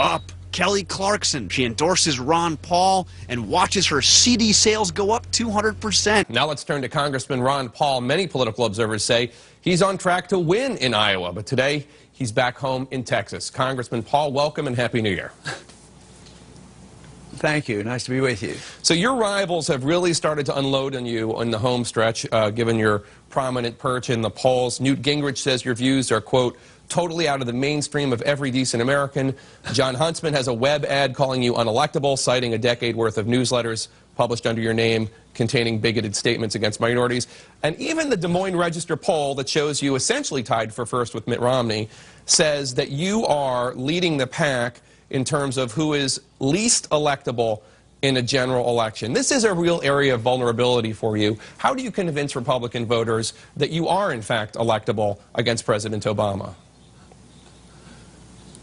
up. Kelly Clarkson, she endorses Ron Paul and watches her CD sales go up 200%. Now let's turn to Congressman Ron Paul. Many political observers say he's on track to win in Iowa, but today he's back home in Texas. Congressman Paul, welcome and Happy New Year. Thank you. Nice to be with you. So your rivals have really started to unload on you on the home stretch, given your prominent perch in the polls. Newt Gingrich says your views are, quote, totally out of the mainstream of every decent American. Jon Huntsman has a web ad calling you unelectable, citing a decade worth of newsletters published under your name containing bigoted statements against minorities. And even the Des Moines Register poll that shows you essentially tied for first with Mitt Romney says that you are leading the pack in terms of who is least electable in a general election. This is a real area of vulnerability for you. How do you convince Republican voters that you are, in fact, electable against President Obama?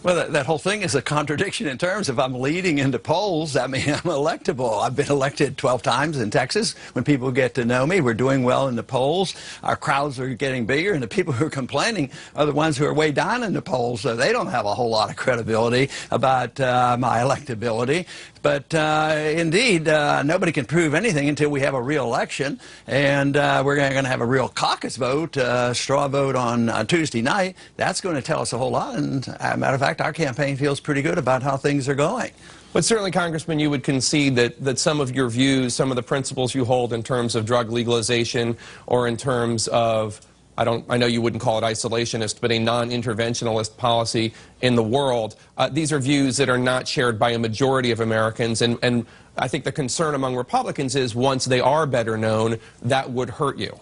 Well, that whole thing is a contradiction in terms. If I'm leading into polls, I mean, I'm electable. I've been elected 12 times in Texas. When people get to know me, we're doing well in the polls. Our crowds are getting bigger, and the people who are complaining are the ones who are way down in the polls, so they don't have a whole lot of credibility about my electability. But indeed, nobody can prove anything until we have a real election, and we're going to have a real caucus vote, straw vote on Tuesday night. That's going to tell us a whole lot, and as a matter of fact, our campaign feels pretty good about how things are going. But certainly, Congressman, you would concede that some of your views, some of the principles you hold in terms of drug legalization or in terms of, I know you wouldn't call it isolationist, but a non-interventionalist policy in the world, these are views that are not shared by a majority of Americans. And I think the concern among Republicans is once they are better known, that would hurt you.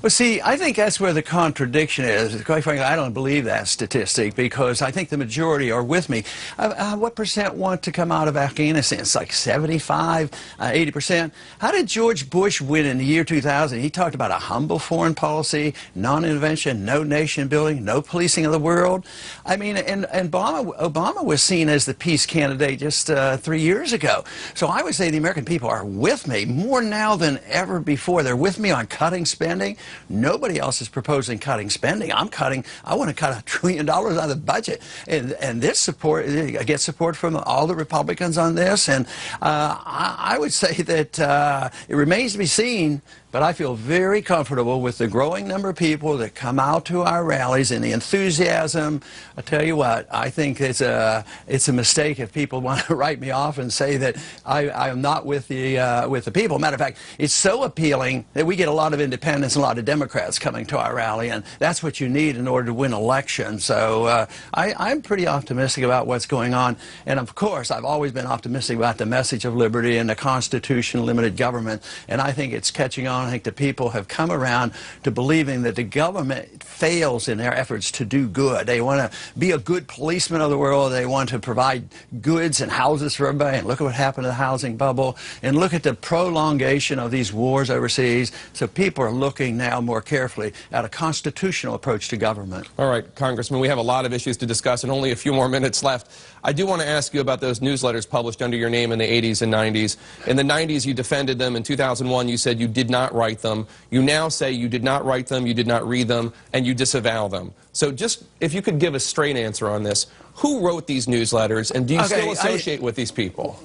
Well, see, I think that's where the contradiction is. Quite frankly, I don't believe that statistic because I think the majority are with me. What percent want to come out of Afghanistan? It's like 75, 80%. How did George Bush win in the year 2000? He talked about a humble foreign policy, non-intervention, no nation building, no policing of the world. I mean, and Obama was seen as the peace candidate just 3 years ago. So I would say the American people are with me more now than ever before. They're with me on cutting spending. Nobody else is proposing cutting spending. I want to cut $1 trillion out of the budget. And this support, I get support from all the Republicans on this. And I would say that it remains to be seen, but I feel very comfortable with the growing number of people that come out to our rallies and the enthusiasm. I tell you what, I think it's a mistake if people want to write me off and say that I am not with the people. Matter of fact, it's so appealing that we get a lot of independents and a lot of Democrats coming to our rally, and that's what you need in order to win elections. So I'm pretty optimistic about what's going on. And of course, I've always been optimistic about the message of liberty and the Constitution, limited government, and I think it's catching on. I think the people have come around to believing that the government fails in their efforts to do good. They want to be a good policeman of the world. They want to provide goods and houses for everybody. And look at what happened to the housing bubble. And look at the prolongation of these wars overseas. So people are looking now more carefully at a constitutional approach to government. All right, Congressman, we have a lot of issues to discuss and only a few more minutes left. I do want to ask you about those newsletters published under your name in the 80s and 90s. In the 90s, you defended them. In 2001, you said you did not write them. You now say you did not write them, you did not read them, and you disavow them. So just, if you could give a straight answer on this, who wrote these newsletters, and do you still associate with these people?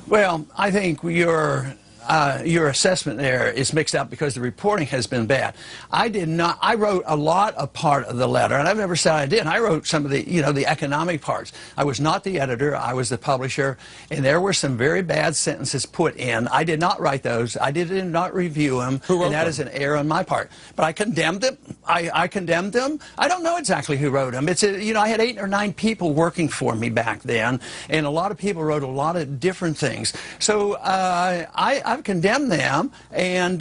Well, I think your assessment there is mixed up because the reporting has been bad. I did not. I wrote a lot of part of the letter, and I've never said I didn't. I wrote some of the, the economic parts. I was not the editor. I was the publisher, and there were some very bad sentences put in. I did not write those. I did not review them, and that is an error on my part. But I condemned them. I condemned them. I don't know exactly who wrote them. It's I had 8 or 9 people working for me back then, and a lot of people wrote a lot of different things. So I've condemned them and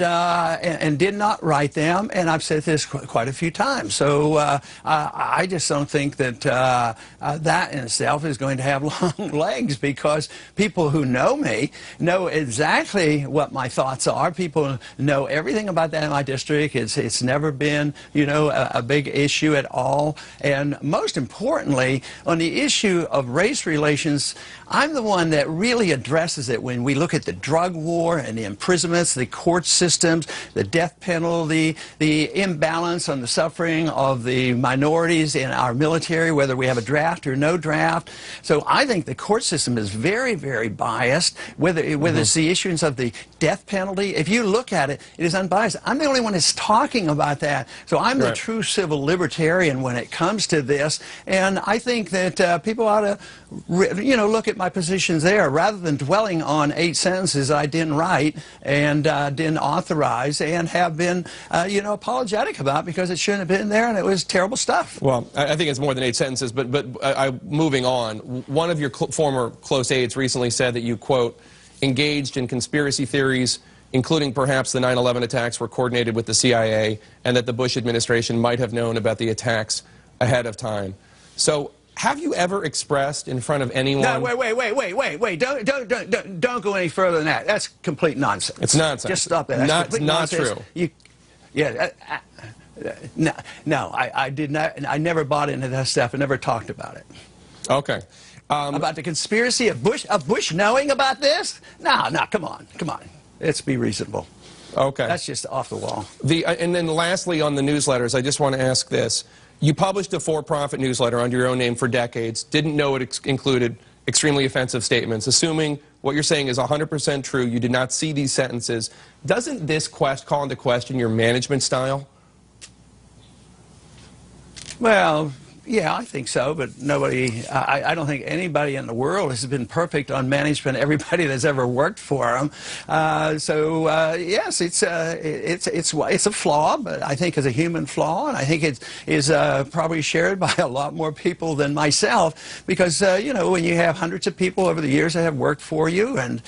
did not write them, and I've said this quite a few times. So I just don't think that that in itself is going to have long legs, because people who know me know exactly what my thoughts are. People know everything about that in my district. It's never been, a big issue at all. And most importantly, on the issue of race relations, I'm the one that really addresses it when we look at the drug war and the imprisonments, the court systems, the death penalty, the imbalance on the suffering of the minorities in our military, whether we have a draft or no draft. So I think the court system is very, very biased, whether it's the issuance of the death penalty. If you look at it, it is unbiased. I'm the only one that's talking about that. So I'm the true civil libertarian when it comes to this. And I think that people ought to, look at my positions there rather than dwelling on 8 sentences I didn't write and didn't authorize and have been, apologetic about because it shouldn't have been there and it was terrible stuff. Well, I think it's more than 8 sentences, but moving on, one of your former close aides recently said that you, quote, engaged in conspiracy theories, including perhaps the 9/11 attacks were coordinated with the CIA and that the Bush administration might have known about the attacks ahead of time. So have you ever expressed in front of anyone... No, wait. Don't go any further than that. That's complete nonsense. It's nonsense. Just stop that. That's not true. No, I did not. I never bought into that stuff. I never talked about it. Okay. About the conspiracy of Bush knowing about this? No, come on. Let's be reasonable. Okay. That's just off the wall. And then lastly on the newsletters, I just want to ask this. You published a for-profit newsletter under your own name for decades, didn't know it included extremely offensive statements. Assuming what you're saying is 100% true, you did not see these sentences. Doesn't this call into question your management style? Well, yeah, I think so, but I don't think anybody in the world has been perfect on management, everybody that's ever worked for them. Yes, it's a flaw, but I think it's a human flaw, and I think it is probably shared by a lot more people than myself, because, when you have hundreds of people over the years that have worked for you, and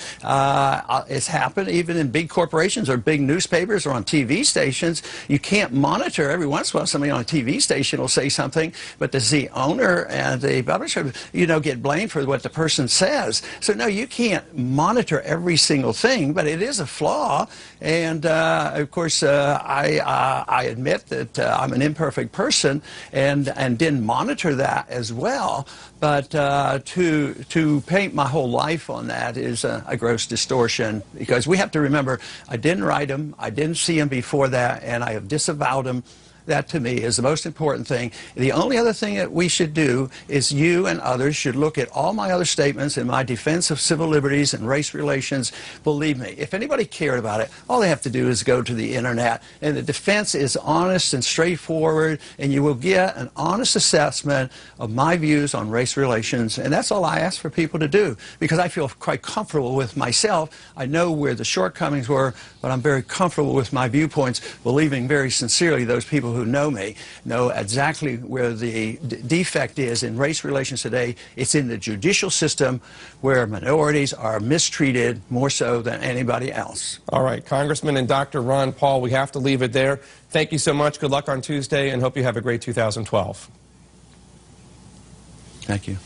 it's happened even in big corporations or big newspapers or on TV stations, you can't monitor. Every once in a while somebody on a TV station will say something, but does the owner and the publisher, get blamed for what the person says? So no, you can't monitor every single thing, but it is a flaw. And of course, I admit that I'm an imperfect person and didn't monitor that as well. But to paint my whole life on that is a gross distortion, because we have to remember I didn't write them, I didn't see them before that, and I have disavowed them. That, to me, is the most important thing. The only other thing that we should do is you and others should look at all my other statements in my defense of civil liberties and race relations. Believe me, if anybody cared about it, all they have to do is go to the internet, and the defense is honest and straightforward, and you will get an honest assessment of my views on race relations, and that's all I ask for people to do, because I feel quite comfortable with myself. I know where the shortcomings were, but I'm very comfortable with my viewpoints, believing very sincerely those people who know me know exactly where the defect is in race relations today. It's in the judicial system, where minorities are mistreated more so than anybody else. All right, Congressman and Dr. Ron Paul, we have to leave it there. Thank you so much. Good luck on Tuesday, and hope you have a great 2012. Thank you.